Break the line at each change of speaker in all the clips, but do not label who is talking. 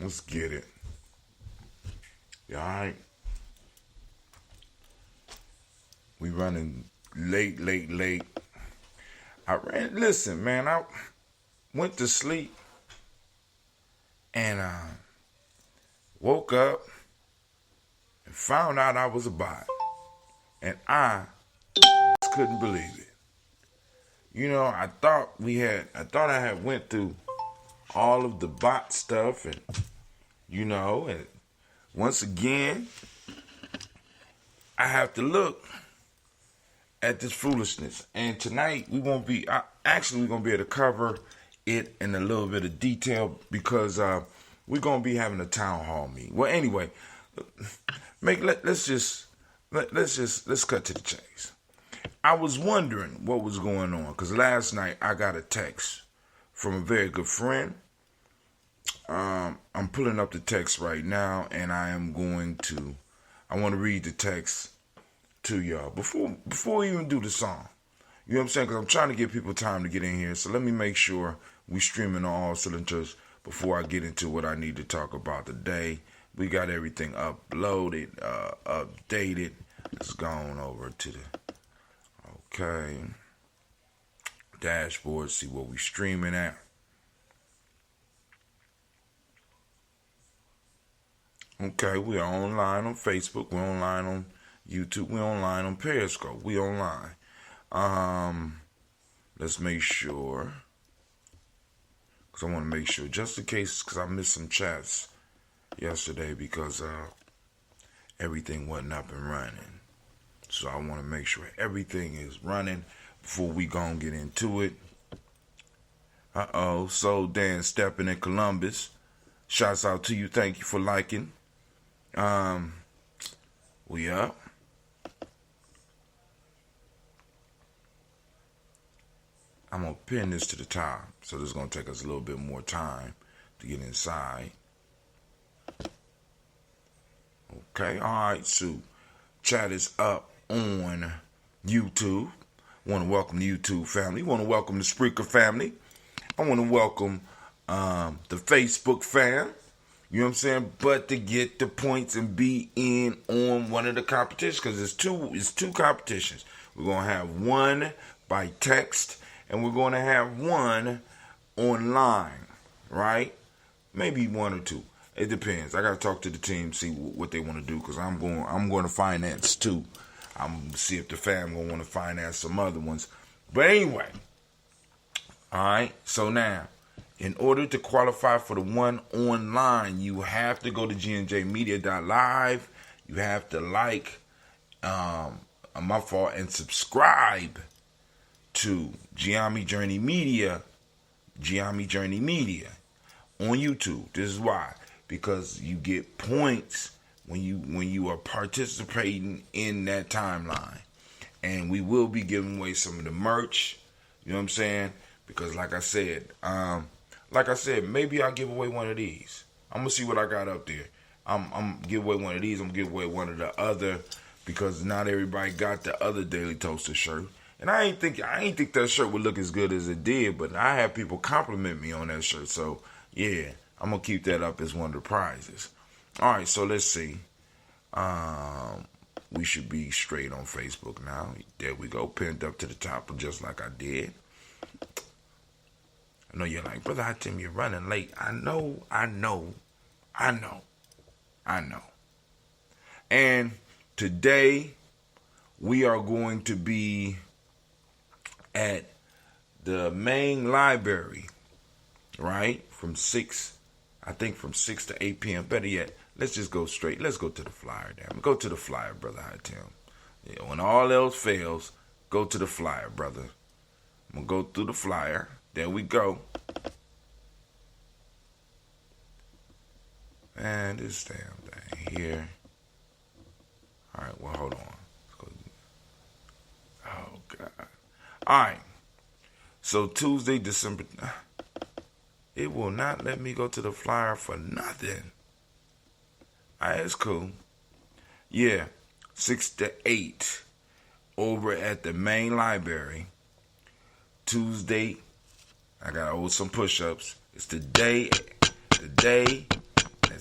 Let's get it. You alright? We running late. Listen, man, I went to sleep and woke up and found out I was a bot. And I couldn't believe it. You know, I thought I had went through all of the bot stuff and, and once again, I have to look at this foolishness. And tonight, we're going to be able to cover it in a little bit of detail because we're going to be having a town hall meeting. Well, anyway, let's cut to the chase. I was wondering what was going on because last night I got a text from a very good friend. I'm pulling up the text right now, and I want to read the text to y'all before we even do the song. You know what I'm saying? Because I'm trying to give people time to get in here. So let me make sure we streaming on all cylinders before I get into what I need to talk about today. We got everything uploaded, updated. Let's go on over to the dashboard, see what we streaming at. Okay, we are online on Facebook. We're online on YouTube. We're online on Periscope. We online. Let's make sure, because I want to make sure, just in case, because I missed some chats yesterday because everything wasn't up and running. So I want to make sure everything is running before we go and get into it. So Dan Steppin in Columbus. Shouts out to you. Thank you for liking. We up. I'm going to pin this to the top. So this is going to take us a little bit more time to get inside. Okay. All right. So chat is up on YouTube. Want to welcome the YouTube family. Want to welcome the Spreaker family. I want to welcome the Facebook fam. You know what I'm saying? But to get the points and be in on one of the competitions, because it's two competitions. We're going to have one by text, and we're going to have one online, right? Maybe one or two. It depends. I got to talk to the team, see what they want to do, because I'm going to finance two. I'm going to see if the fam going to want to finance some other ones. But anyway, all right, so now, in order to qualify for the one online, you have to go to gnjmedia.live. You have to and subscribe to Gye-Nyame Journey Media on YouTube. This is why. Because you get points when you are participating in that timeline. And we will be giving away some of the merch. You know what I'm saying? Because like I said, maybe I'll give away one of these. I'm going to see what I got up there. I'm give away one of these. I'm going to give away one of the other because not everybody got the other Daily Toaster shirt. And I ain't think that shirt would look as good as it did, but I have people compliment me on that shirt. So, yeah, I'm going to keep that up as one of the prizes. All right, so let's see. We should be straight on Facebook now. There we go, pinned up to the top just like I did. I know you're like, Brother Hatim, you're running late. I know. And today, we are going to be at the main library, right? From 6 to 8 p.m. Better yet, let's just go straight. Let's go to the flyer, damn. Go to the flyer, Brother Hatim. Yeah, when all else fails, go to the flyer, brother. I'm going to go through the flyer. There we go. And this damn thing here. All right, well, hold on. Oh, God. All right. So Tuesday, December. It will not let me go to the flyer for nothing. All right, it's cool. Yeah, 6 to 8 over at the main library. Tuesday, I got to hold some push-ups. It's the day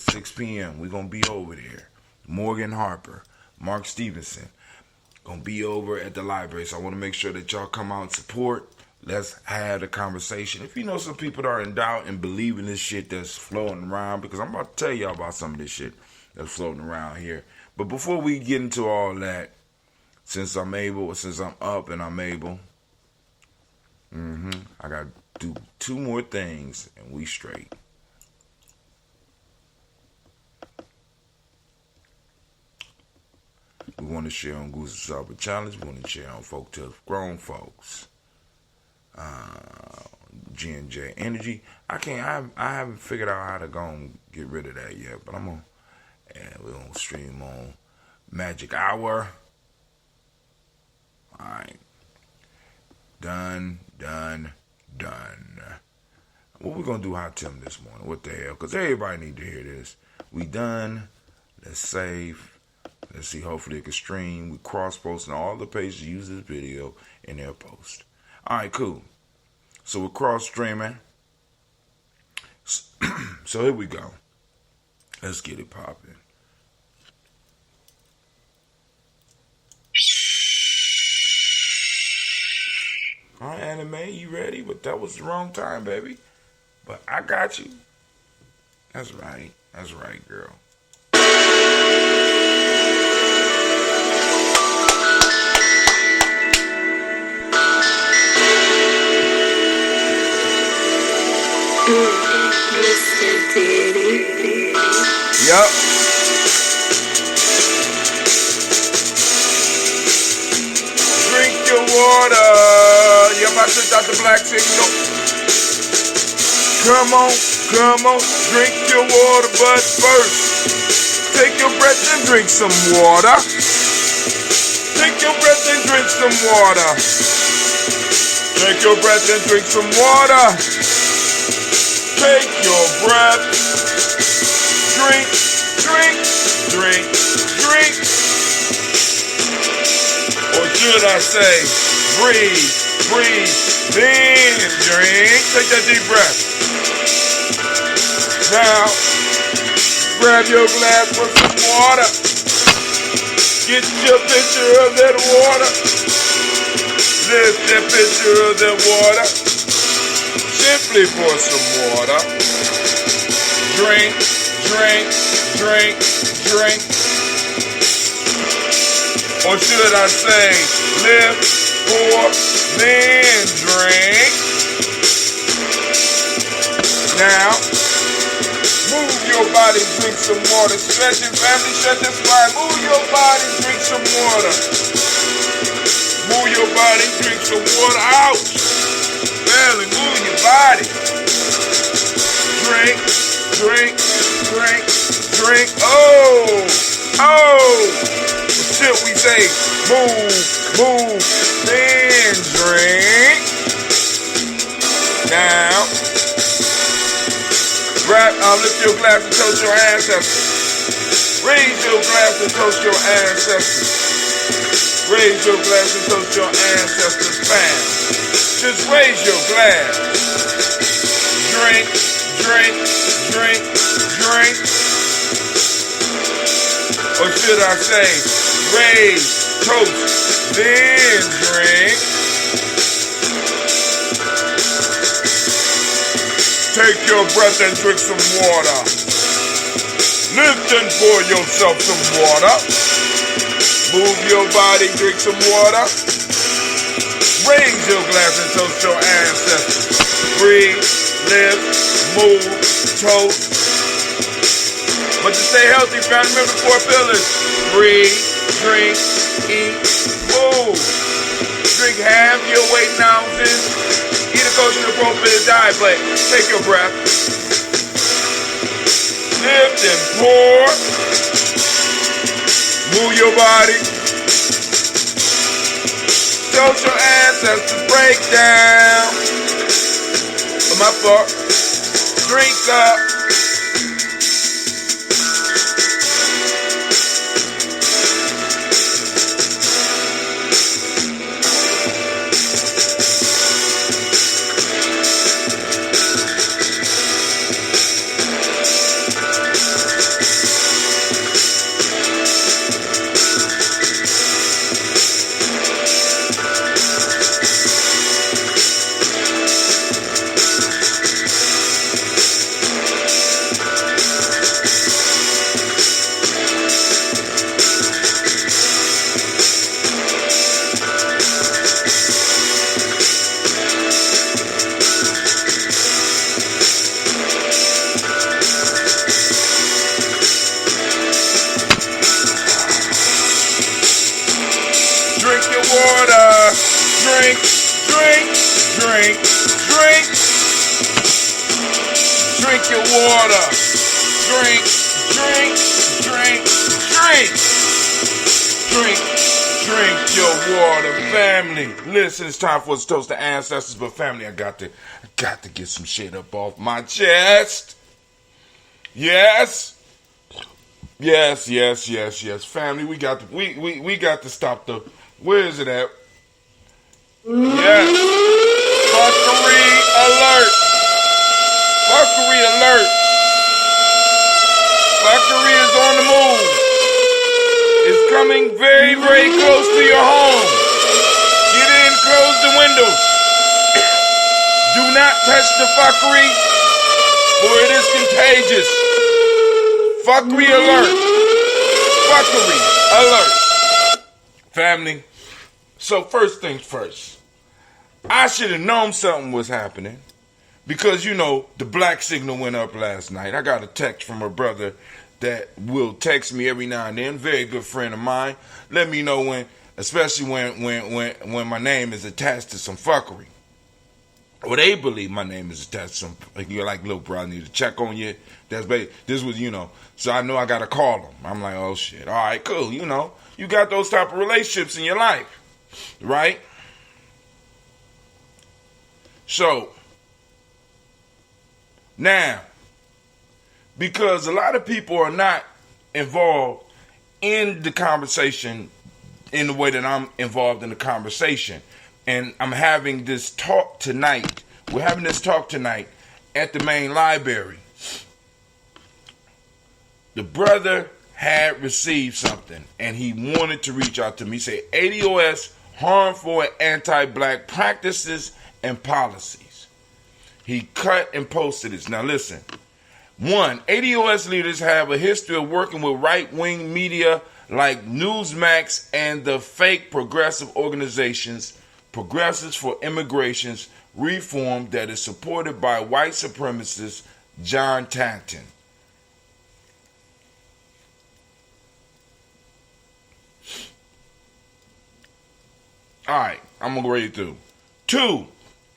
at 6 p.m. We're going to be over there. Morgan Harper, Mark Stevenson, going to be over at the library. So I want to make sure that y'all come out and support. Let's have a conversation. If you know some people that are in doubt and believe in this shit that's floating around, because I'm about to tell y'all about some of this shit that's floating around here. But before we get into all that, since I'm up and I'm able, I got to do 2 more things and we straight. We want to share on Goose Supper Challenge. We want to share on Folk Tales for Grown Folks. G&J Energy. I haven't figured out how to go and get rid of that yet, but we're gonna stream on Magic Hour. Alright. Done. What we gonna do Hot Tim this morning? What the hell? Because everybody need to hear this. We done. Let's save. Let's see. Hopefully it can stream. We cross-posting all the pages use this video in their post. Alright, cool. So we're cross-streaming. So here we go. Let's get it popping. Alright, Anime, you ready? But that was the wrong time, baby. But I got you. That's right. That's right, girl. Yup. Drink your water. Yep, I took out the black signal. Come on, drink your water, but first, take your breath and drink some water. Take your breath and drink some water. Take your breath and drink some water. Take your breath. Drink. Or should I say, breathe, then drink. Take that deep breath. Now, grab your glass for some water. Get your pitcher of that water. Lift that pitcher of that water. Simply pour some water. Drink. Or should I say, lift, pour, then drink. Now, move your body, drink some water. Stretch it, family, stretch your spine. Move your body, drink some water. Move your body, drink some water. Ouch! Family, move your body. Drink. Shit, we say, move, then drink. Now, lift your glass and toast your ancestors. Raise your glass and toast your ancestors. Raise your glass and toast your ancestors, fam. Just raise your glass. Drink. Or should I say, raise, toast, then drink. Take your breath and drink some water. Lift and pour yourself some water. Move your body, drink some water. Raise your glass and toast your ancestors. Breathe, lift, move, toast. But to stay healthy, family, remember the 4 pillars. Breathe, drink, eat, move. Drink half your weight in ounces. Eat a kosher and appropriate diet, but take your breath. Lift and pour. Move your body. Toast your ancestors. Break down. My fault. Drink up. drink, drink. Drink your water. Drink, drink, drink, drink. Drink your water, family. Listen, it's time for us to toast the ancestors, but family, I got to get some shit up off my chest. Yes. Family, we got to stop the. Where is it at? Yes. Fuckery alert. Fuckery alert. Fuckery is on the move. It's coming very, very close to your home. Get in, close the windows. Do not touch the fuckery, for it is contagious. Fuckery alert. Fuckery alert. Family, so first things first. I should have known something was happening because, the black signal went up last night. I got a text from a brother that will text me every now and then, very good friend of mine. Let me know when, especially when my name is attached to some fuckery. Or they believe my name is attached to some, you're like, little bro, I need to check on you. That's basic. This was, so I know I got to call them. I'm like, oh shit, all right, cool, you got those type of relationships in your life, right? So, now, because a lot of people are not involved in the conversation in the way that I'm involved in the conversation. And I'm having this talk tonight. We're having this talk tonight at the main library. The brother had received something and he wanted to reach out to me. He said, ADOS, harmful and anti-black practices and policies. He cut and posted this. Now listen. 1. ADOS leaders have a history of working with right-wing media like Newsmax and the fake progressive organizations Progressives for Immigration's Reform that is supported by white supremacist John Tanton. Alright, I'm going to read it through. 2.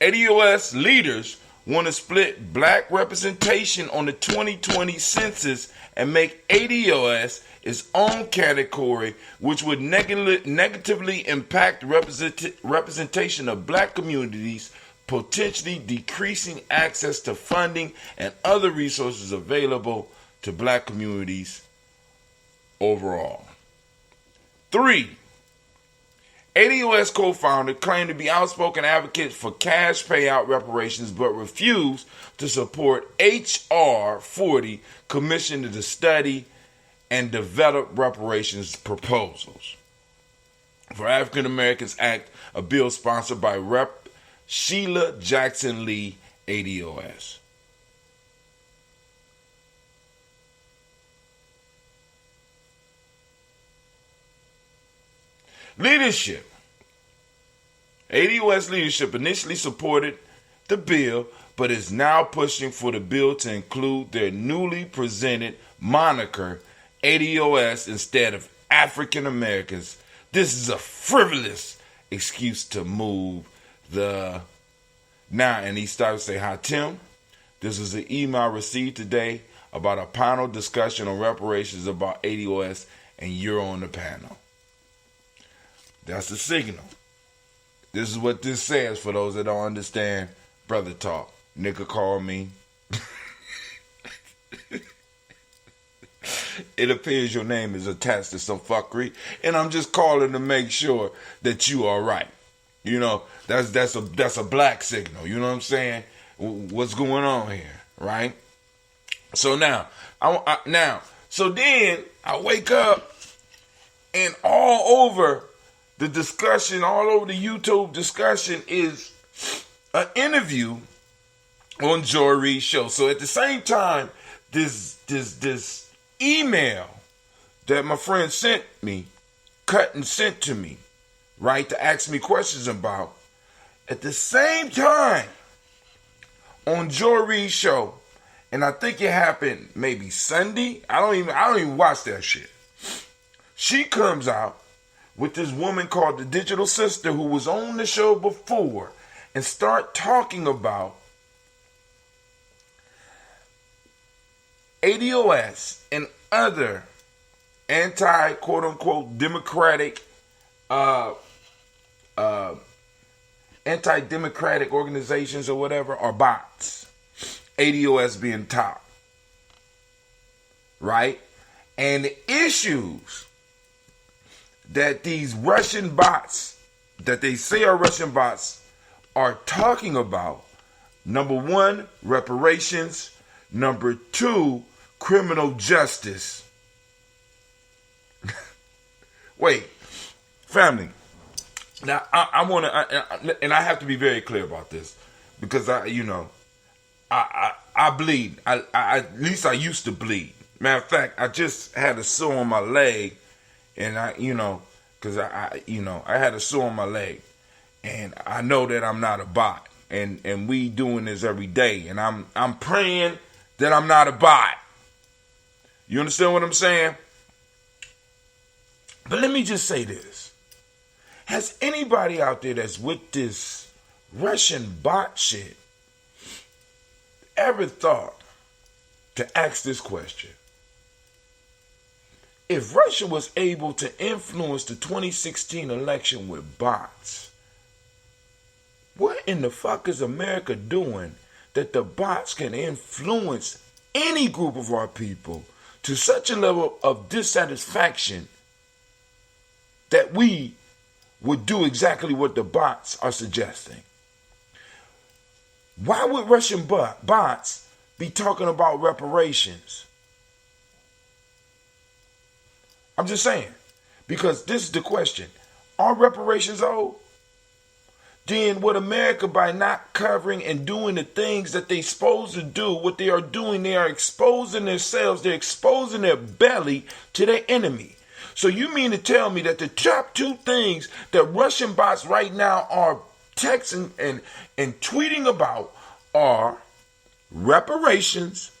ADOS leaders want to split black representation on the 2020 census and make ADOS its own category, which would negatively impact representation of black communities, potentially decreasing access to funding and other resources available to black communities overall. 3. ADOS co-founder claimed to be outspoken advocates for cash payout reparations but refused to support H.R. 40 commissioned to study and develop reparations proposals. For African Americans Act, a bill sponsored by Rep. Sheila Jackson Lee, ADOS. Leadership. ADOS leadership initially supported the bill, but is now pushing for the bill to include their newly presented moniker, ADOS, instead of African Americans. This is a frivolous excuse to move the... Now, and he started to say, hi, Tim. This is an email received today about a panel discussion on reparations about ADOS, and you're on the panel. That's the signal. This is what this says for those that don't understand brother talk. Nigga call me. It appears your name is attached to some fuckery, and I'm just calling to make sure that you are right. That's a black signal. You know what I'm saying? What's going on here, right? So now, so then I wake up, and all over the discussion, all over the YouTube discussion is an interview on Joy Reid's show. So at the same time, this email that my friend sent me, cut and sent to me, right, to ask me questions about. At the same time, on Joy Reid's show, and I think it happened maybe Sunday. I don't even watch that shit. She comes out with this woman called the Digital Sister who was on the show before, and start talking about ADOS and other anti-quote-unquote democratic, anti-democratic organizations or whatever are bots. ADOS being top. Right? And the issues that these Russian bots, that they say are Russian bots, are talking about: number one, reparations; number two, criminal justice. Wait, family. Now I want to, and I have to be very clear about this, because I bleed. I at least I used to bleed. Matter of fact, I just had a sore on my leg, and because I had a sore on my leg, and I know that I'm not a bot, and we doing this every day, and I'm praying that I'm not a bot. You understand what I'm saying? But let me just say this. Has anybody out there that's with this Russian bot shit ever thought to ask this question? If Russia was able to influence the 2016 election with bots, what in the fuck is America doing that the bots can influence any group of our people to such a level of dissatisfaction that we would do exactly what the bots are suggesting? Why would Russian bots be talking about reparations? I'm just saying, because this is the question. Are reparations owed? Then would America, by not covering and doing the things that they're supposed to do, what they are doing, they are exposing themselves, they're exposing their belly to their enemy. So you mean to tell me that the top two things that Russian bots right now are texting and tweeting about are reparations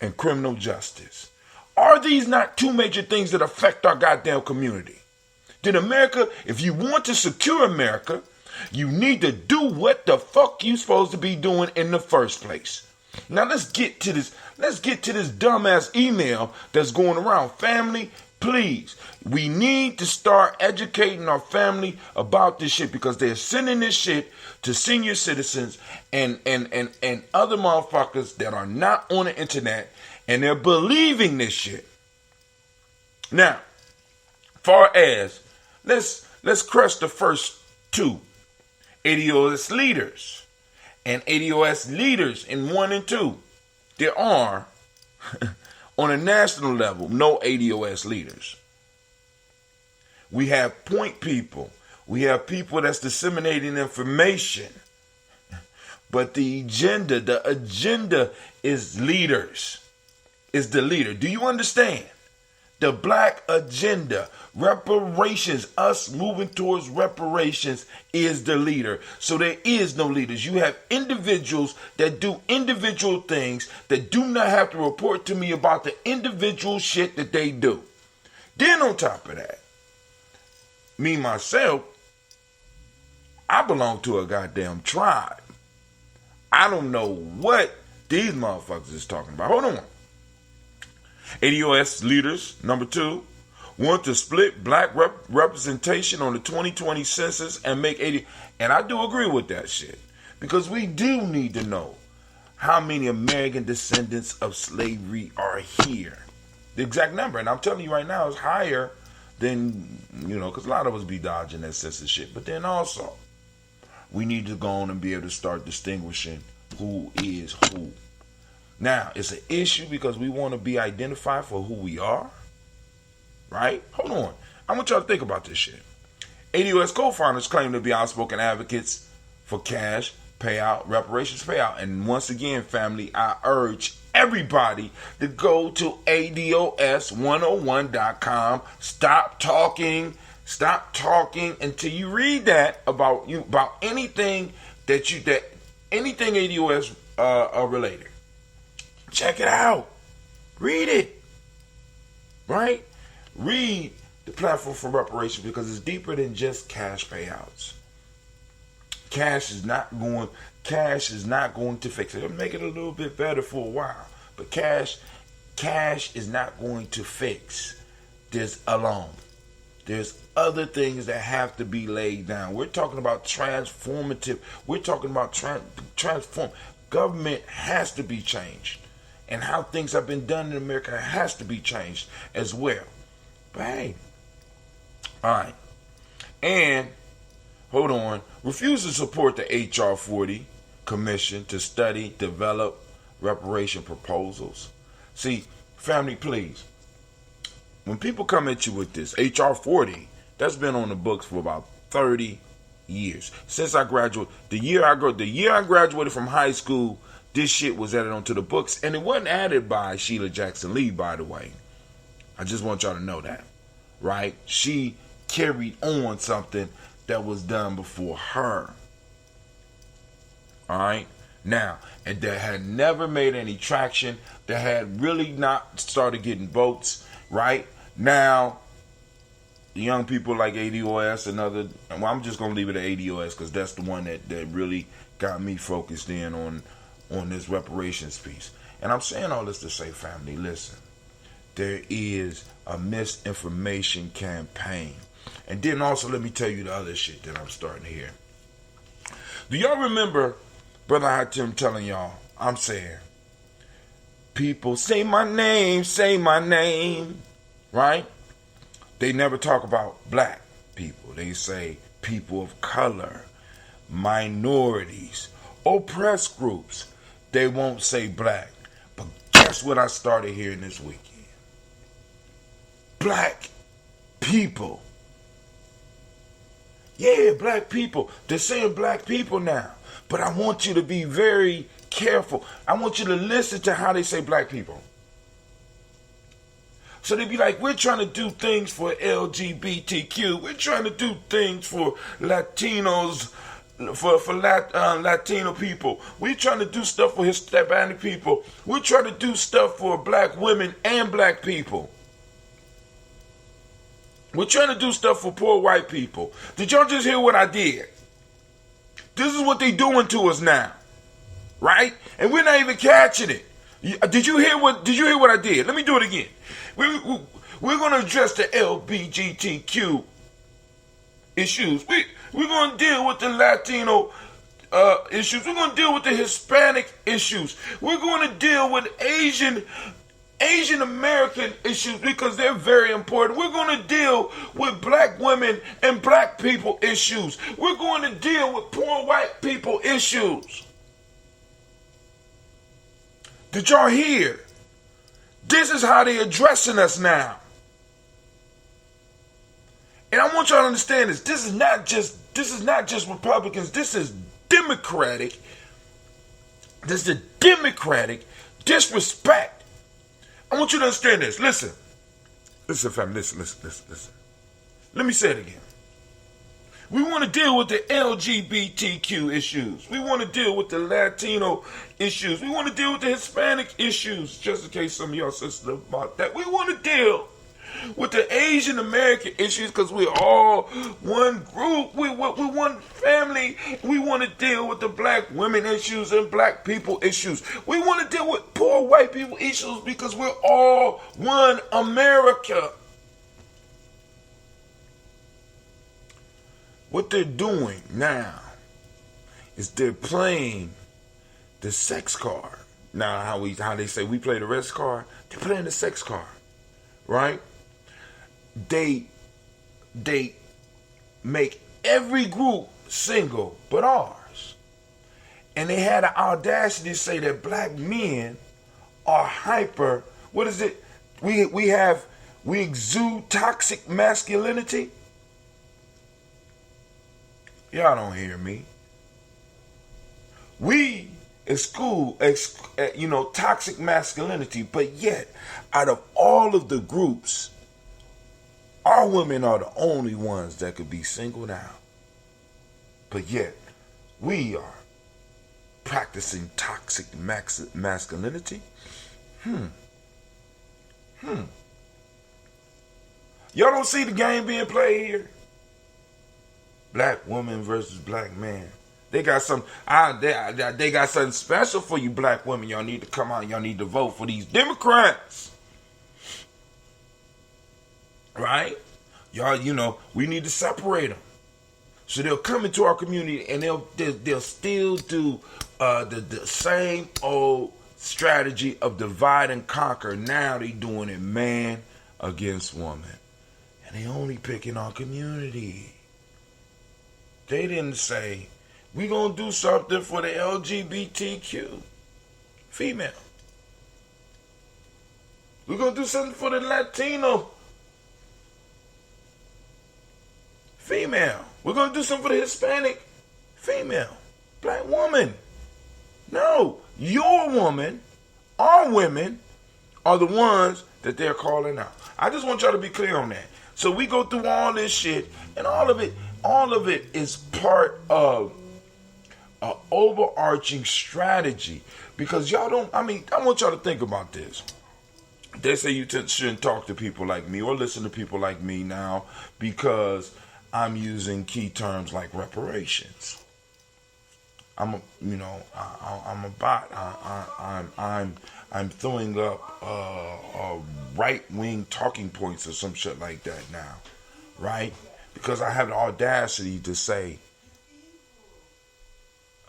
and criminal justice? Are these not two major things that affect our goddamn community? Then America, if you want to secure America, you need to do what the fuck you supposed to be doing in the first place. Now let's get to this dumbass email that's going around. Family, please, we need to start educating our family about this shit, because they're sending this shit to senior citizens and other motherfuckers that are not on the internet, and they're believing this shit. Now, far as let's crush the first two, ADOS leaders and ADOS leaders in 1 and 2. There are on a national level no ADOS leaders. We have point people. We have people that's disseminating information. But the agenda is leaders. Is the leader. Do you understand? The black agenda, reparations, us moving towards reparations, is the leader. So there is no leaders. You have individuals that do individual things that do not have to report to me about the individual shit that they do. Then on top of that, me myself, I belong to a goddamn tribe. I don't know what these motherfuckers is talking about. Hold on. ADOS leaders, number 2, want to split black representation on the 2020 census and make 80. And I do agree with that shit, because we do need to know how many American descendants of slavery are here. The exact number, and I'm telling you right now, is higher than, because a lot of us be dodging that census shit. But then also, we need to go on and be able to start distinguishing who is who. Now, it's an issue because we want to be identified for who we are, right? Hold on. I want y'all to think about this shit. ADOS co-founders claim to be outspoken advocates for cash payout, reparations payout. And once again, family, I urge everybody to go to ADOS101.com. Stop talking until you read that about anything anything ADOS related. Check it out. Read it. Right? Read the platform for reparations, because it's deeper than just cash payouts. Cash is not going to fix it. It'll make it a little bit better for a while. But cash is not going to fix this alone. There's other things that have to be laid down. We're talking about transformative. We're talking about transform. Government has to be changed. And how things have been done in America has to be changed as well. But hey, all right. And, hold on, refuse to support the H.R. 40 Commission to study, develop reparation proposals. See, family, please. When people come at you with this, H.R. 40, that's been on the books for about 30 years. Since I graduated, the year I graduated from high school, this shit was added onto the books. And it wasn't added by Sheila Jackson Lee, by the way. I just want y'all to know that, right? She carried on something that was done before her. All right? Now, and that had never made any traction, that had really not started getting votes, right? Now, the young people like ADOS and other, well, I'm just going to leave it at ADOS because that's the one that really got me focused in on this reparations piece. And I'm saying all this to say, family, listen, there is a misinformation campaign. And then also let me tell you the other shit that I'm starting to hear. Do y'all remember Brother Hatim telling y'all, I'm saying, people say my name, right? They never talk about black people. They say people of color, minorities, oppressed groups. They won't say black. But guess what I started hearing this weekend? Black people. Yeah, black people. They're saying black people now. But I want you to be very careful. I want you to listen to how they say black people. So they be like, we're trying to do things for LGBTQ. We're trying to do things for Latinos, for Latino people. We're trying to do stuff for Hispanic people. We're trying to do stuff for black women and black people. We're trying to do stuff for poor white people. Did y'all just hear what I did? This is what they doing to us now, right? And we're not even catching it. Did you hear what I did? Let me do it again. We're going to address the LGBTQ issues. We're going to deal with the Latino issues. We're going to deal with the Hispanic issues. We're going to deal with Asian American issues because they're very important. We're going to deal with black women and black people issues. We're going to deal with poor white people issues. Did y'all hear? This is how they're addressing us now. And I want y'all to understand this. This is not just Republicans. This is Democratic. This is the Democratic disrespect. I want you to understand this. Listen. Listen, family. Listen. Let me say it again. We want to deal with the LGBTQ issues. We want to deal with the Latino issues. We want to deal with the Hispanic issues, just in case some of y'all sensitive about that. We want to deal with the Asian American issues because we're all one group. We're one family. We want to deal with the black women issues and black people issues. We want to deal with poor white people issues because we're all one America. What they're doing now is they're playing the sex card. Now, how they say we play the rest card, they're playing the sex card, right? They make every group single but ours. And they had the audacity to say that black men are hyper, what is it? We exude toxic masculinity. Y'all don't hear me. We exclude, toxic masculinity, but yet, out of all of the groups, our women are the only ones that could be singled out. But yet, we are practicing toxic masculinity. Y'all don't see the game being played here? Black woman versus black man. They got some. They got something special for you, black women. Y'all need to come out. Y'all need to vote for these Democrats, right? Y'all, we need to separate them. So they'll come into our community and they'll still do the same old strategy of divide and conquer. Now they doing it man against woman. And they only picking our community. They didn't say, we gonna do something for the LGBTQ female. We're gonna do something for the Latino female. We're going to do something for the Hispanic female, black woman. No, your woman, our women, are the ones that they're calling out. I just want y'all to be clear on that. So we go through all this shit, and all of it is part of an overarching strategy. Because y'all don't, I want y'all to think about this. They say you shouldn't talk to people like me or listen to people like me now because I'm using key terms like reparations. I'm a bot. I'm throwing up right-wing talking points or some shit like that now, right? Because I have the audacity to say,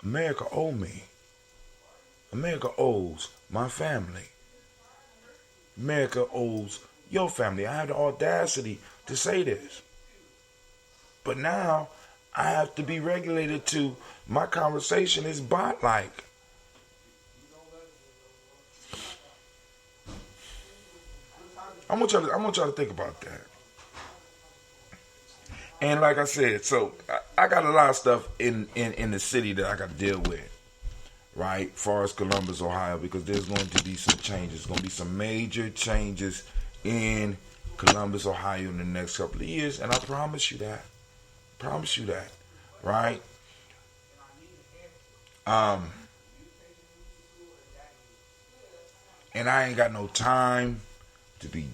America owes me. America owes my family. America owes your family. I have the audacity to say this. But now I have to be regulated to my conversation is bot-like. I want y'all to think about that. And like I said, so I got a lot of stuff in the city that I got to deal with, right? As far as Columbus, Ohio, because there's going to be some changes. There's going to be some major changes in Columbus, Ohio in the next couple of years, and I promise you that. Promise you that, right? And I ain't got no time to be.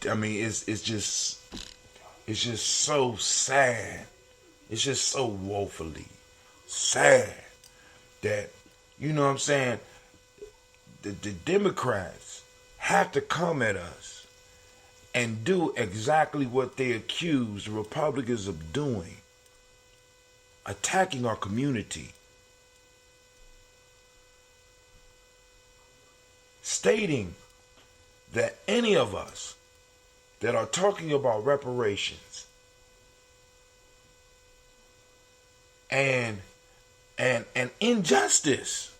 It's just so sad. It's just so woefully sad that, you know what I'm saying, the Democrats have to come at us and do exactly what they accuse the Republicans of doing. Attacking our community. Stating that any of us that are talking about reparations and injustice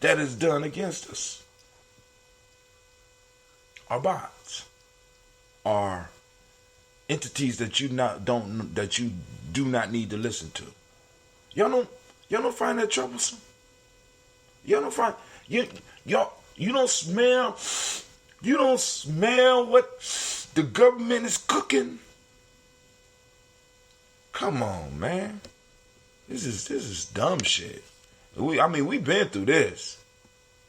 that is done against us are bots, are entities that you do not need to listen to. Y'all don't find that troublesome? Y'all don't find you don't smell what the government is cooking? Come on, man. This is dumb shit. We've been through this.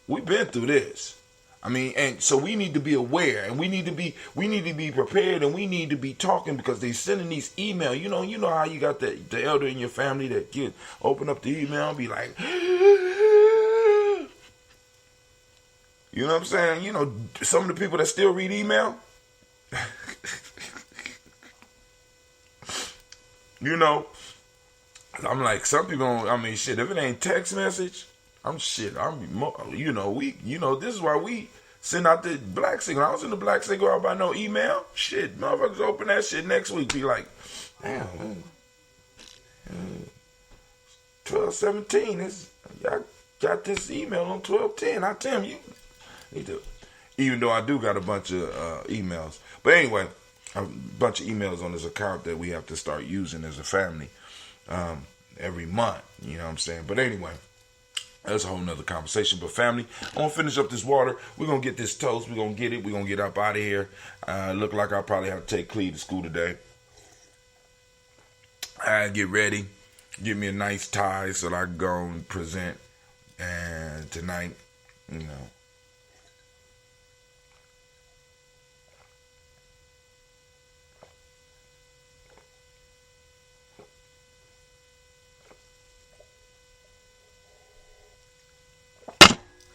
We've been through this. And so we need to be aware, and we need to be prepared, and we need to be talking because they sending these emails. You know how you got the elder in your family that open up the email and be like, you know what I'm saying? Some of the people that still read email, I'm like, some people don't, shit, if it ain't text message, this is why we send out the black signal. I don't send the black signal out by no email. Shit, motherfuckers open that shit next week, be like, damn, 12/17, y'all got this email on 12/10. I tell you need to, even though I do got a bunch of emails. But anyway, a bunch of emails on this account that we have to start using as a family every month. You know what I'm saying? But anyway, that's a whole nother conversation. But family, I'm going to finish up this water. We're going to get this toast. We're going to get it. We're going to get up out of here. Look like I'll probably have to take Cleve to school today. I get ready. Get me a nice tie so that I can go and present. And tonight,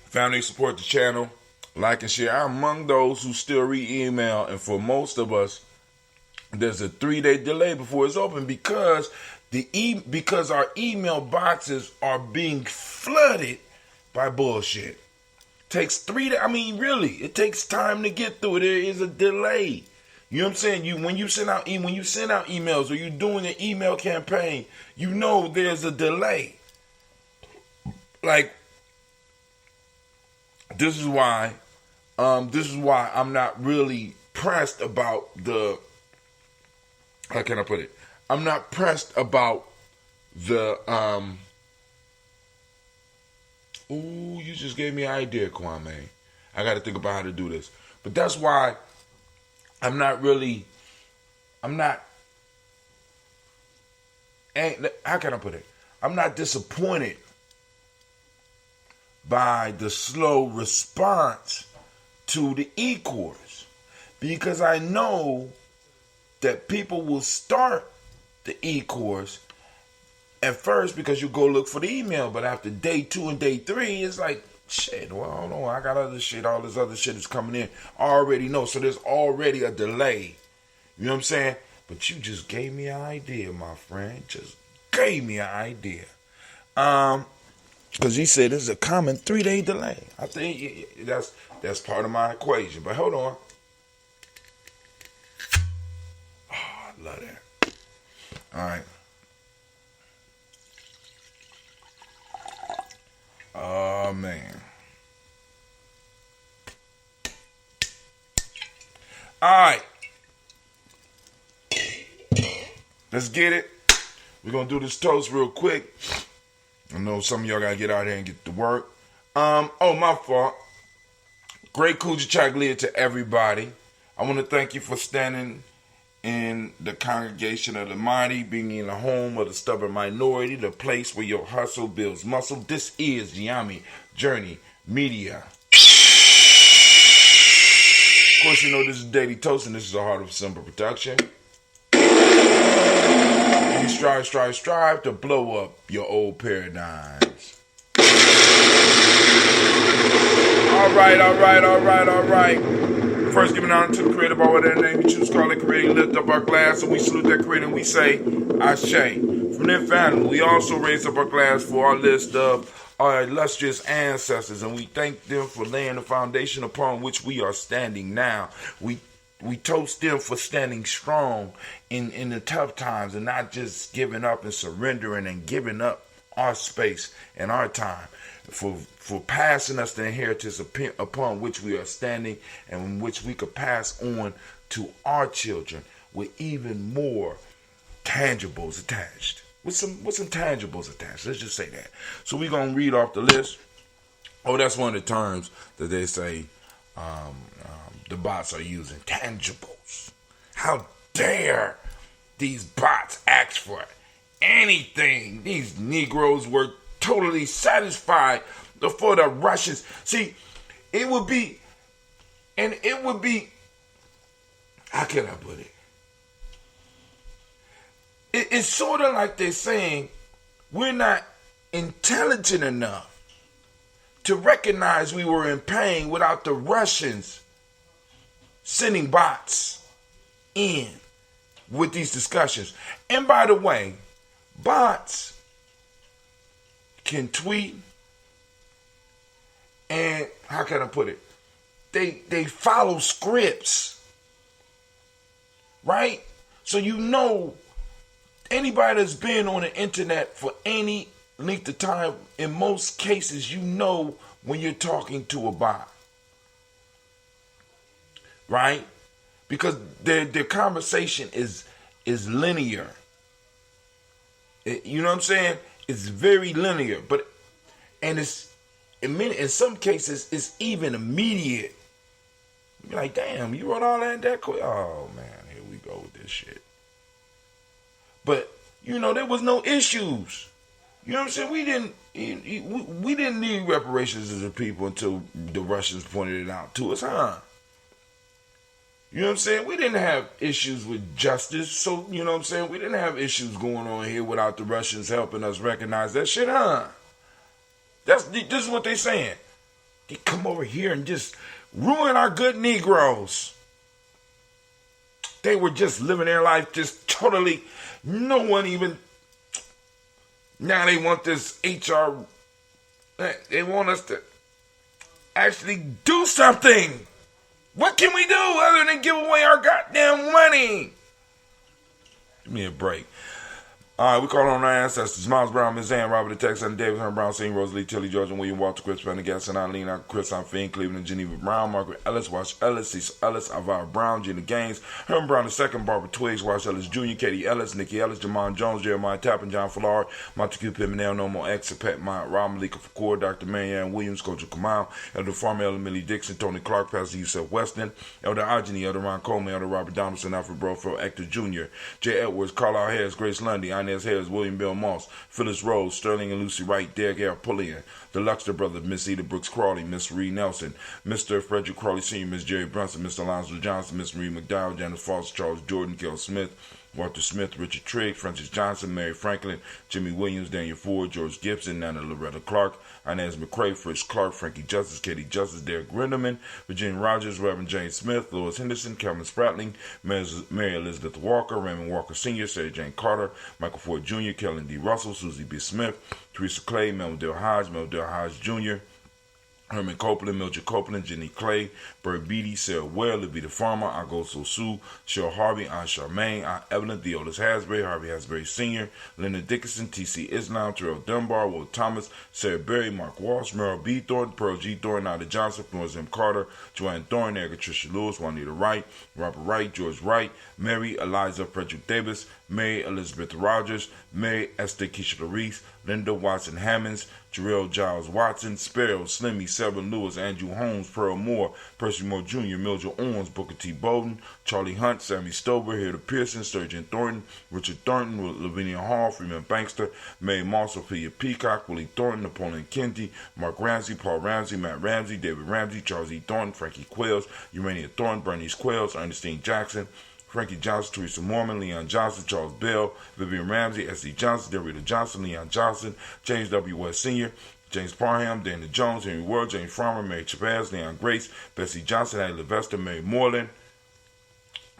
Family, support the channel. Like and share. I'm among those who still read email, and for most of us, there's a 3-day delay before it's open because because our email boxes are being flooded by bullshit. Takes 3 days. I mean, really, it takes time to get through. There is a delay. You know what I'm saying? When you send out emails or you're doing an email campaign, you know there's a delay. Like, this is why I'm not really pressed about the, how can I put it? I'm not pressed about the, ooh, you just gave me an idea, Kwame. I got to think about how to do this. But that's why how can I put it? I'm not disappointed by the slow response to the e-course, because I know that people will start the e-course at first because you go look for the email, but after day 2 and day 3, it's like, shit, well, hold on, I got other shit, all this other shit is coming in. I already know, so there's already a delay. You know what I'm saying? But you just gave me an idea, my friend. Just gave me an idea. Because he said there's a common 3-day delay. I think that's part of my equation. But hold on. Oh, I love that. All right. Oh, man. All right. Let's get it. We're going to do this toast real quick. I know some of y'all got to get out here and get to work. Oh, my fault. Great Kujichagulia to everybody. I want to thank you for standing in the congregation of the mighty, being in the home of the stubborn minority, the place where your hustle builds muscle. This is Gye-Nyame Journey Media. Of course, you know this is Daily Toast, and this is a Heart of Simple production. And you strive to blow up your old paradigms. All right. First, giving honor to the Creator by whatever name you choose, call it Creator, lift up our glass, and we salute that Creator, and we say, Ashe. From their family, we also raise up our glass for our list of our illustrious ancestors, and we thank them for laying the foundation upon which we are standing now. We toast them for standing strong in the tough times and not just giving up and surrendering and giving up our space and our time, for passing us the inheritance upon which we are standing and which we could pass on to our children with even more tangibles attached. With some tangibles attached. Let's just say that. So we're going to read off the list. Oh, that's one of the terms that they say the bots are using. Tangibles. How dare these bots ask for anything? These Negroes were totally satisfied for the Russians. See, it would be, how can I put it? It's sort of like they're saying we're not intelligent enough to recognize we were in pain without the Russians sending bots in with these discussions. And by the way, bots can tweet, and how can I put it? They follow scripts, right? So you know, anybody that's been on the internet for any length of time, in most cases, you know when you're talking to a bot, right? Because their conversation is linear. You know what I'm saying? It's very linear, and in some cases it's even immediate. You're like, damn, you wrote all that quick? Oh man, here we go with this shit. But you know, there was no issues. You know what I'm saying? We didn't need reparations as a people until the Russians pointed it out to us, huh? You know what I'm saying? We didn't have issues with justice, so, you know what I'm saying? We didn't have issues going on here without the Russians helping us recognize that shit, huh? This is what they saying. They come over here and just ruin our good Negroes. They were just living their life just totally, no one even, now they want this HR, they want us to actually do something. What can we do other than give away our goddamn money? Give me a break. All right, we call on our ancestors: Miles Brown, Miss Ann, Robert the Texan, David Hearn Brown, Senior, Rosalie, Tilly, George, and William Walter, Chris Pendergast, and Eileen, Chris Finn, Cleveland, Geneva Brown, Margaret Ellis, Wash Ellis, Cecil Ellis, Alvara Brown, Gina Gaines, Herman Brown II, Barbara Twiggs, Wash Ellis Jr., Katie Ellis, Nikki Ellis, Jamon Jones, Jeremiah Tappan, John Fallard, Montague Pimenel, No More X, Pat Mott, Rob Malika Fakour, Dr. Marianne Williams, Coach Kamal, Elder Farmer, Elder Millie Dixon, Tony Clark, Pastor Yusef Weston, Elder Ogeny, Elder Ron Coleman, Elder Robert Donaldson, Alfred Brofeld, Hector Jr., J. Edwards, Carlisle Harris, Grace Lundy, Inez Harris, William Bill Moss, Phyllis Rose, Sterling and Lucy Wright, Derek L. Pullian, the Luxter brothers, Miss Eda Brooks Crawley, Miss Reed Nelson, Mr. Frederick Crawley Sr., Miss Jerry Brunson, Mr. Alonzo Johnson, Miss Marie McDowell, Janice Foster, Charles Jordan, Kel Smith, Walter Smith, Richard Trigg, Francis Johnson, Mary Franklin, Jimmy Williams, Daniel Ford, George Gibson, Nana Loretta Clark, Inez McCrae, Fritz Clark, Frankie Justice, Katie Justice, Derek Grinderman, Virginia Rogers, Reverend James Smith, Louis Henderson, Calvin Spratling, Mary Elizabeth Walker, Raymond Walker Sr., Sarah Jane Carter, Michael Ford Jr., Kellen D. Russell, Susie B. Smith, Teresa Clay, Melville Hodge Jr., Herman Copeland, Mildred Copeland, Jenny Clay, Bert Beatty, Sarah Ware, Levita Farmer, Agosto Sue, Cheryl Harvey, Aunt Charmaine, Aunt Evelyn, Theodis Hasbury, Harvey Hasbury Sr., Leonard Dickinson, T.C. Islam, Terrell Dunbar, Will Thomas, Sarah Berry, Mark Walsh, Merrill B. Thornton, Pearl G. Thornton, Ida Johnson, Florence M. Carter, Joanne Thornton, Erica Tricia Lewis, Juanita Wright, Robert Wright, George Wright, Mary Eliza Frederick Davis, Mary Elizabeth Rogers, Mary Esther Keisha Larice, Linda Watson Hammonds, Jarrell Giles Watson, Sparrow, Slimmy, Severn Lewis, Andrew Holmes, Pearl Moore, Percy Moore Jr., Mildred Owens, Booker T. Bowden, Charlie Hunt, Sammy Stover, Hilda Pearson, Sturgeon Thornton, Richard Thornton, Lavinia Hall, Freeman Bankster, Mary Moss, Sophia Peacock, Willie Thornton, Napoleon Kendi, Mark Ramsey, Paul Ramsey, Matt Ramsey, David Ramsey, Charles E. Thornton, Frankie Quails, Urania Thornton, Bernice Quails, Ernestine Jackson, Frankie Johnson, Teresa Mormon, Leon Johnson, Charles Bell, Vivian Ramsey, S.D. Johnson, Derrida Johnson, Leon Johnson, James W. West Sr., James Parham, Dana Jones, Henry Ward, James Farmer, Mary Chavez, Leon Grace, Bessie Johnson, Hattie Levester, Mary Moreland,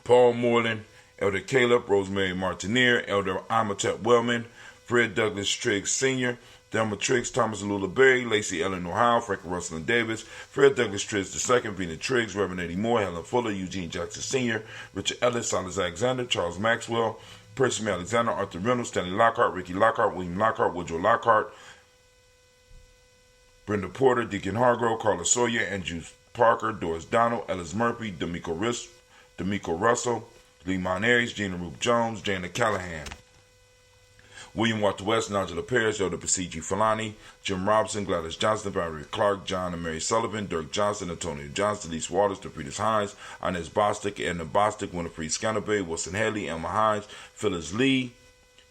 Paul Moreland, Elder Caleb, Rosemary Martineer, Elder Amatep Wellman, Fred Douglas Triggs Sr., Delma Triggs, Thomas Lula Berry, Lacey Eleanor Howe, Frankie Russell and Davis, Fred Douglas Triggs II, Vina Triggs, Reverend Eddie Moore, Helen Fuller, Eugene Jackson Sr., Richard Ellis, Silas Alexander, Charles Maxwell, Percy Alexander, Arthur Reynolds, Stanley Lockhart, Ricky Lockhart, William Lockhart, Woodrow Lockhart, Brenda Porter, Deacon Hargrove, Carla Sawyer, Andrew Parker, Doris Donald, Ellis Murphy, D'Amico Russell, Lee Monares, Gina Roop Jones, Jana Callahan, William Walter West, Nigel Paris, Elder Pasigi Falani, Jim Robinson, Gladys Johnson, Valerie Clark, John and Mary Sullivan, Dirk Johnson, Antonio Johnson, Lise Waters, DeFritas Hines, Inez Bostic, Edna Bostic, Winifred Scanabay, Wilson Haley, Elma Hines, Phyllis Lee,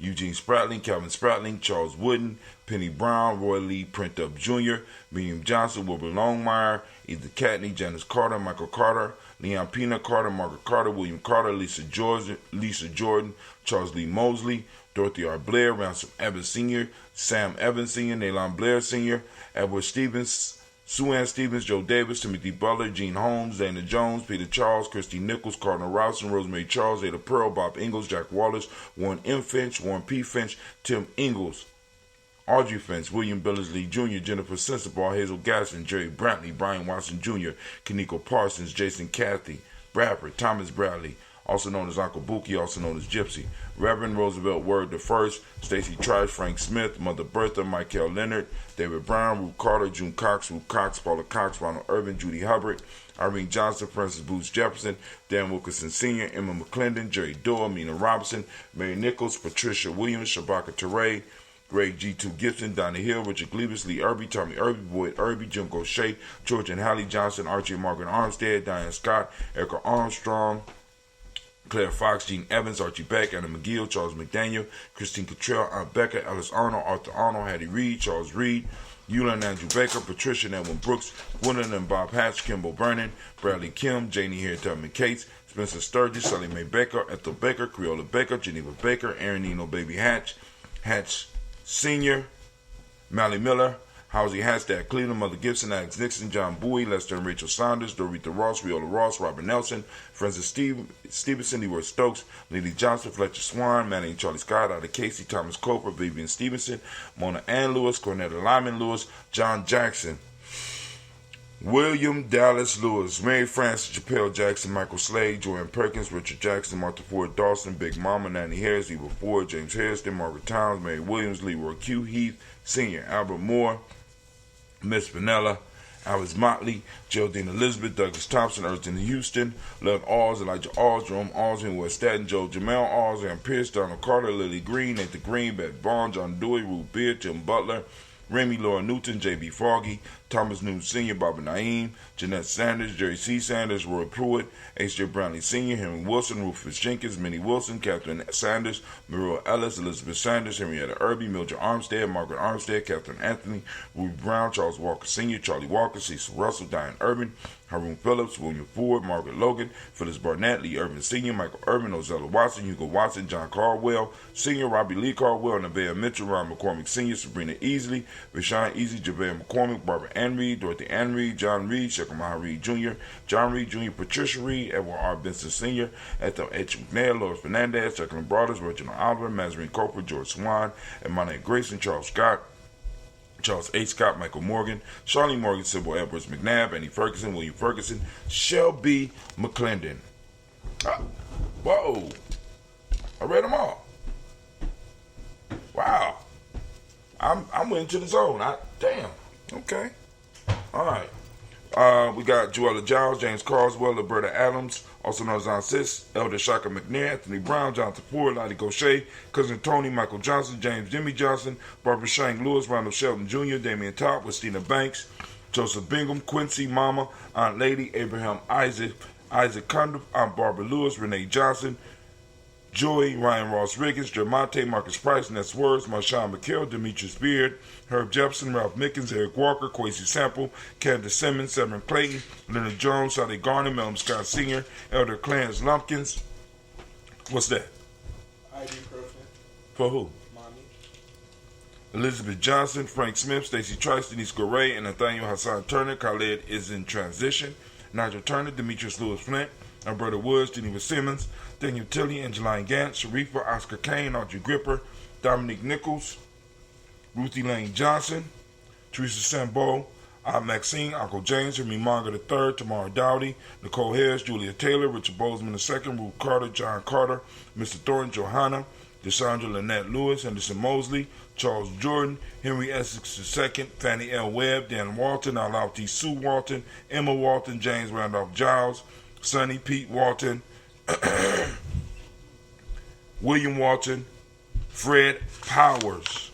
Eugene Spratling, Calvin Spratling, Charles Wooden, Penny Brown, Roy Lee Printup Jr., William Johnson, Wilbur Longmire, Edith Catney, Janice Carter, Michael Carter, Leon Pina Carter, Margaret Carter, William Carter, Lisa Jordan, Charles Lee Mosley, Dorothy R. Blair, Ransom Evans Sr., Sam Evans Sr., Nalon Blair Sr., Edward Stevens, Sue Ann Stevens, Joe Davis, Timothy Butler, Gene Holmes, Dana Jones, Peter Charles, Christy Nichols, Cardinal Rouson, Rosemary Charles, Ada Pearl, Bob Ingalls, Jack Wallace, Warren M. Finch, Warren P. Finch, Tim Ingalls, Audrey Finch, William Billingsley Jr., Jennifer Sensabaugh, Hazel Gasson, Jerry Brantley, Brian Watson Jr., Kaniko Parsons, Jason Cathy, Bradford, Thomas Bradley, also known as Uncle Buki, also known as Gypsy, Reverend Roosevelt Word I, Stacy Trice, Frank Smith, Mother Bertha, Michael Leonard, David Brown, Ruth Carter, June Cox, Ruth Cox, Paula Cox, Ronald Irvin, Judy Hubbard, Irene Johnson, Francis Booth Jefferson, Dan Wilkinson Sr., Emma McClendon, Jerry Doyle, Mina Robinson, Mary Nichols, Patricia Williams, Shabaka Teray, Greg G2 Gibson, Donnie Hill, Richard Glebus, Lee Irby, Tommy Irby, Boyd Irby, Jim Gaucher, George and Hallie Johnson, Archie and Margaret Armstead, Diane Scott, Erica Armstrong, Claire Fox, Gene Evans, Archie Beck, Anna McGill, Charles McDaniel, Christine Cottrell, Aunt Becca, Alice Arnold, Arthur Arnold, Hattie Reed, Charles Reed, Eula and Andrew Baker, Patricia and Edwin Brooks, Gwendolyn and Bob Hatch, Kimball Vernon, Bradley Kim, Janie Hare, Tubman Cates, Spencer Sturgis, Sally Mae Baker, Ethel Baker, Creola Baker, Geneva Baker, Aaron Nino Baby Hatch, Hatch Sr., Mally Miller, Housie Hastad, Cleveland, Mother Gibson, Alex Nixon, John Bowie, Lester and Rachel Saunders, Dorita Ross, Viola Ross, Robert Nelson, Francis Stevenson, Leroy Stokes, Lily Johnson, Fletcher Swan, Manning Charlie Scott, Ada Casey, Thomas Coper, Vivian Stevenson, Mona Ann Lewis, Cornetta Lyman Lewis, John Jackson, William Dallas Lewis, Mary Frances Chappelle Jackson, Michael Slade, Joanne Perkins, Richard Jackson, Martha Ford Dawson, Big Mama, Nanny Harris, Eva Ford, James Harrison, Margaret Towns, Mary Williams, Leroy Q. Heath, Sr., Albert Moore, Miss Vanilla, Alice Motley, Geraldine Elizabeth, Douglas Thompson, Erston Houston, Love Alls, Elijah Alls, Jerome Alls, West Staten, Joe Jamel Alls, Aaron Pierce, Donald Carter, Lily Green, Nathan Green, Beth Bond, John Dewey, Ruth Beard, Tim Butler, Remy Laura Newton, J.B. Foggy, Thomas Newton Sr., Bobby Naeem, Jeanette Sanders, Jerry C. Sanders, Roy Pruitt, H.J. Brownlee Sr., Henry Wilson, Rufus Jenkins, Minnie Wilson, Catherine Sanders, Muriel Ellis, Elizabeth Sanders, Henrietta Irby, Mildred Armstead, Margaret Armstead, Catherine Anthony, Ruby Brown, Charles Walker Sr., Charlie Walker, Cecil Russell, Diane Urban, Haroon Phillips, William Ford, Margaret Logan, Phyllis Barnett, Lee Urban Sr., Michael Urban, Ozella Watson, Hugo Watson, John Caldwell Sr., Robbie Lee Caldwell, Nevaeh Mitchell, Ron McCormick Sr., Sabrina Easley, Rashawn Easy, JaVale McCormick, Barbara Ann Reed, Dorothy Ann Reed, John Reed, Shekamaha Reed Jr., John Reed Jr., Patricia Reed, Edward R. Benson Sr., Ethel H. McNair, Lois Fernandez, Jacqueline Brothers, Reginald Oliver, Mazarine Cooper, George Swan, Emmanuel Grayson, Charles Scott, Charles H. Scott, Michael Morgan, Charlie Morgan, Sybil Edwards McNabb, Annie Ferguson, William Ferguson, Shelby McClendon. Whoa. I read them all. Wow. I'm into the zone. Damn. Okay. All right. We got Joella Giles, James Carswell, Roberta Adams, also known as Aunt Sis, Elder Shaka McNair, Anthony Brown, Jonathan Ford, Lottie Gaucher, Cousin Tony, Michael Johnson, James Jimmy Johnson, Barbara Shank Lewis, Ronald Shelton Jr., Damian Top, Christina Banks, Joseph Bingham, Quincy Mama, Aunt Lady, Abraham Isaac Condon, Aunt Barbara Lewis, Renee Johnson, Joey, Ryan Ross Riggins, Jermonte, Marcus Price, Ness Words, Marshawn McHale, Demetrius Beard, Herb Jefferson, Ralph Mickens, Eric Walker, Quasi Sample, Candace Simmons, Severn Clayton, Leonard Jones, Sally Garner, Melvin Scott Sr., Elder Clarence Lumpkins. What's that?
Ibuprofen.
For who?
Mommy.
Elizabeth Johnson, Frank Smith, Stacey Trice, Denise Goray, and Nathaniel Hassan Turner. Khaled is in transition. Nigel Turner, Demetrius Lewis Flint, Alberta Woods, Geneva Simmons, Daniel Tilley, Angeline Gant, Sharifa, Oscar Kane, Audrey Gripper, Dominique Nichols, Ruthie Lane Johnson, Teresa Sambo, Aunt Maxine, Uncle James, Hermie Manga III, Tamara Dowdy, Nicole Harris, Julia Taylor, Richard Bozeman II, Ruth Carter, John Carter, Mr. Thornton, Johanna, Deshandra Lynette Lewis, Henderson Mosley, Charles Jordan, Henry Essex II, Fannie L. Webb, Dan Walton, Alauti Sue Walton, Emma Walton, James Randolph Giles, Sonny Pete Walton, William Walton, Fred Powers,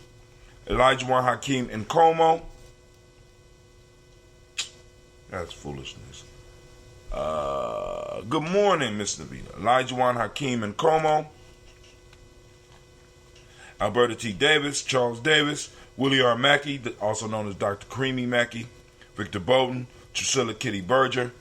Elijah Juan Hakeem Nkomo. That's foolishness. Good morning, Miss Navita. Elijah Juan Hakeem Nkomo, Alberta T. Davis, Charles Davis, Willie R. Mackey, also known as Dr. Creamy Mackey, Victor Bowden, Drusilla Kitty Berger,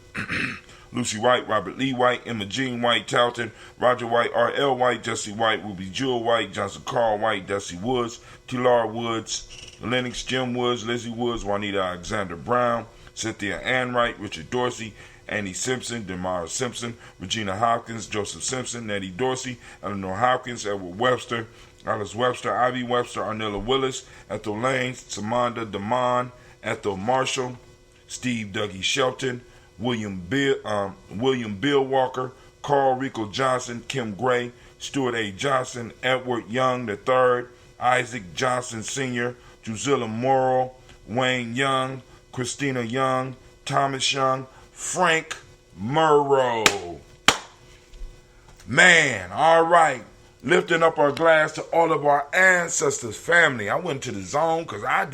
Lucy White, Robert Lee White, Emma Jean White, Talton, Roger White, R.L. White, Jesse White, Ruby Jewel White, Johnson Carl White, Dusty Woods, Tilar Woods, Lennox Jim Woods, Lizzie Woods, Juanita Alexander Brown, Cynthia Ann Wright, Richard Dorsey, Annie Simpson, Demara Simpson, Regina Hopkins, Joseph Simpson, Nettie Dorsey, Eleanor Hopkins, Edward Webster, Alice Webster, Ivy Webster, Arnella Willis, Ethel Lane, Samanda Damon, Ethel Marshall, Steve Dougie Shelton, William Bill Walker, Carl Rico Johnson, Kim Gray, Stuart A. Johnson, Edward Young III, Isaac Johnson Sr., Drusilla Morrow, Wayne Young, Christina Young, Thomas Young, Frank Murrow. Man, all right. Lifting up our glass to all of our ancestors' family. I went to the zone because I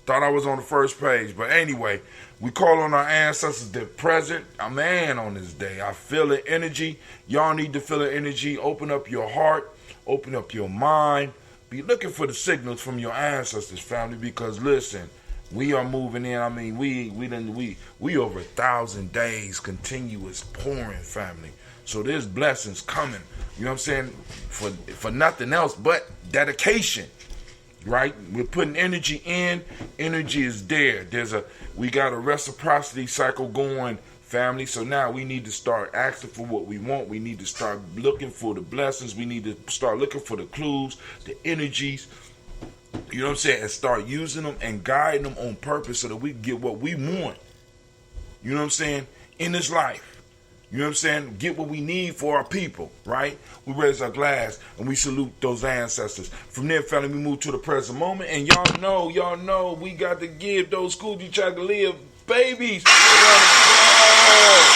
thought I was on the first page. But anyway, we call on our ancestors that present. Man, on this day, I feel the energy. Y'all need to feel the energy. Open up your heart. Open up your mind. Be looking for the signals from your ancestors' family because listen, we are moving in. I mean, we over 1,000 days continuous pouring, family. So there's blessings coming. You know what I'm saying? For nothing else but dedication. right? We're putting energy in, energy is there. We got a reciprocity cycle going, family. So now we need to start asking for what we want. We need to start looking for the blessings. We need to start looking for the clues, the energies, you know what I'm saying, and start using them and guiding them on purpose so that we can get what we want, you know what I'm saying, in this life. You know what I'm saying? Get what we need for our people, right? We raise our glass and we salute those ancestors. From there, family, we move to the present moment. And y'all know, we got to give those Kujichagulia babies a round of applause.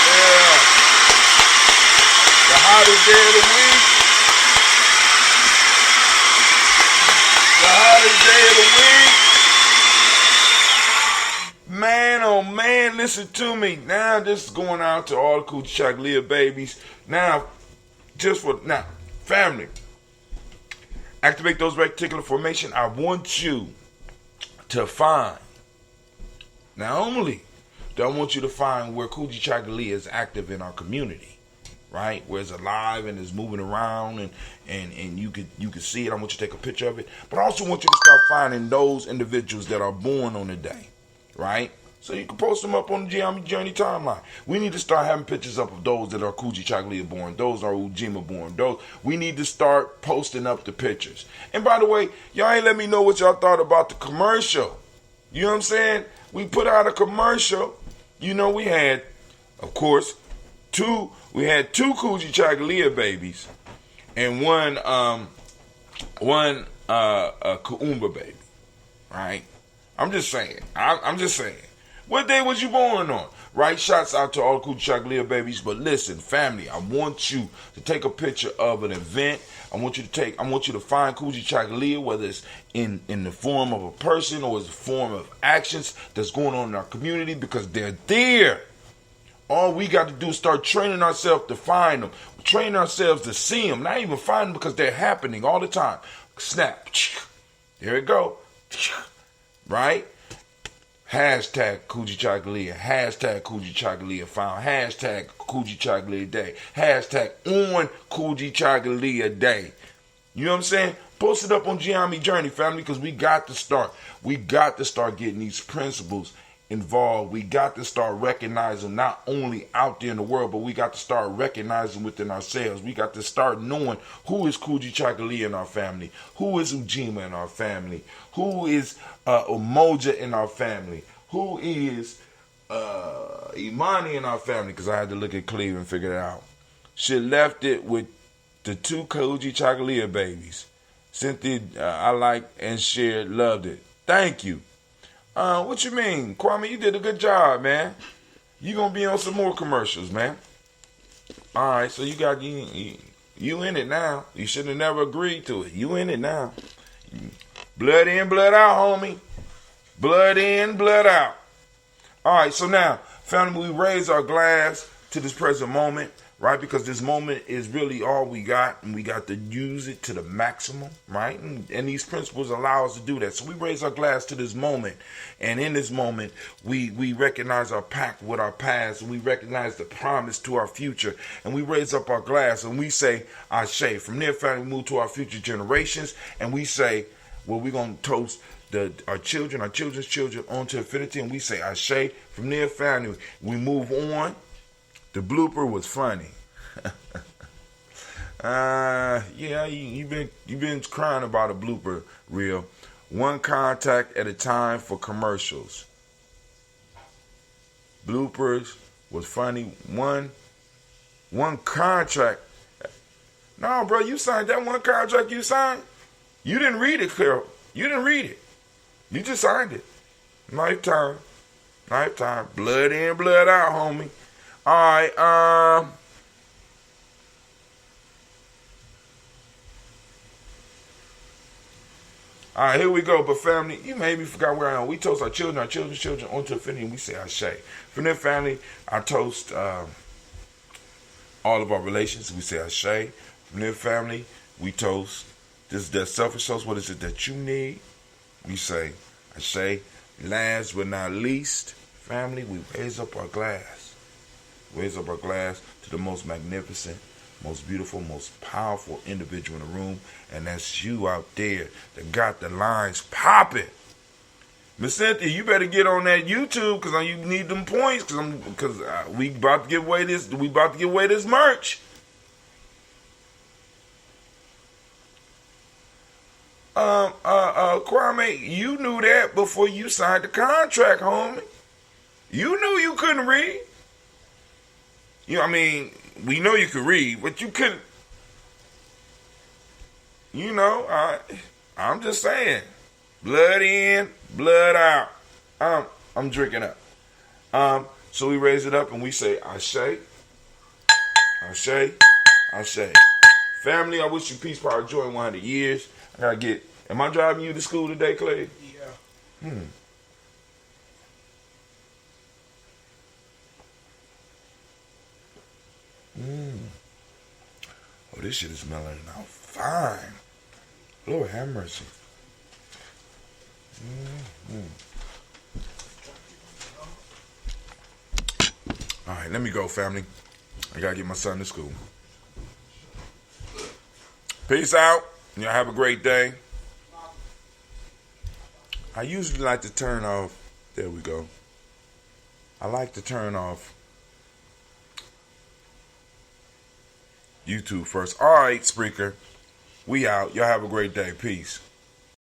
Yeah. The hottest day of the week. The hottest day of the week. Man, oh man, listen to me. Now this is going out to all the Kujichagulia babies. Now, family, activate those reticular formation. I want you to find, not only do I want you to find where Kujichagulia is active in our community, right? Where it's alive and is moving around and you could see it. I want you to take a picture of it. But I also want you to start finding those individuals that are born on the day, right? So you can post them up on the Gye-Nyame Journey timeline. We need to start having pictures up of those that are Kujichagulia born, those are Ujima born, those. We need to start posting up the pictures. And by the way, y'all ain't let me know what y'all thought about the commercial. You know what I'm saying? We put out a commercial. You know, we had, of course, two Kujichagulia babies and one Kuumba baby. Right? I'm just saying. I'm just saying. What day was you born on? Right? Shouts out to all Kujichagulia babies. But listen, family, I want you to take a picture of an event. I want you to find Kujichagulia, whether it's in the form of a person or as a form of actions that's going on in our community, because they're there. All we got to do is start training ourselves to find them. Train ourselves to see them. Not even find them because they're happening all the time. Snap. There it go. Right? Hashtag Kujichagulia. Hashtag Kujichagulia found. Hashtag Kujichagulia day. Hashtag on Kujichagulia day. You know what I'm saying? Post it up on Gye-Nyame Journey, family, because we got to start. We got to start getting these principles involved. We got to start recognizing not only out there in the world, but we got to start recognizing within ourselves. We got to start knowing who is Kujichagulia in our family, who is Ujima in our family, who is Umoja in our family, who is Imani in our family, because I had to look at Cleve and figure it out. She left it with the two Kujichagulia babies. Cynthia, I liked and shared, loved it. Thank you. What you mean? Kwame, you did a good job, man. You gonna be on some more commercials, man. Alright, so you got you in it now. You should have never agreed to it. You in it now. Blood in, blood out, homie. Blood in, blood out. Alright, so now, family, we raise our glass to this present moment, right? Because this moment is really all we got, and we got to use it to the maximum, right? And these principles allow us to do that. So we raise our glass to this moment, and in this moment, we recognize our pact with our past, and we recognize the promise to our future, and we raise up our glass, and we say, Ashe. From there, family, we move to our future generations, and we say, well, we're going to toast our children, our children's children onto infinity, and we say, Ashe. From there, family, we move on. The blooper was funny. Yeah, you've been crying about a blooper reel. One contact at a time for commercials. Bloopers was funny. One contract. No, bro, you signed that one contract you signed. You didn't read it, Carol. You didn't read it. You just signed it. Lifetime. Blood in, blood out, homie. Alright, Alright, here we go. But family, you maybe forgot where I am. We toast our children's children onto infinity, and we say Ashe. From there, family, I toast all of our relations. We say Ashe. From there, family, we toast. This is that selfish toast. What is it that you need? We say Ashe. Last but not least, family, we raise up our glass. Raise up our glass to the most magnificent, most beautiful, most powerful individual in the room, and that's you out there that got the lines popping. Miss Cynthia, you better get on that YouTube because you need them points because we about to give away this. We about to give away this merch. Kwame, you knew that before you signed the contract, homie. You knew you couldn't read. We know you could read, but you couldn't. I'm just saying. Blood in, blood out. I'm drinking up. So we raise it up and we say, Ashe, Ashe, Ashe. Family, I wish you peace, power, joy, 100 years. I gotta get. Am I driving you to school today, Clay?
Yeah.
Oh, this shit is melting out fine. Lord have mercy. All right, let me go, family. I gotta get my son to school. Peace out. Y'all have a great day. I usually like to turn off. There we go. I like to turn off YouTube first. All right, Spreaker. We out. Y'all have a great day. Peace.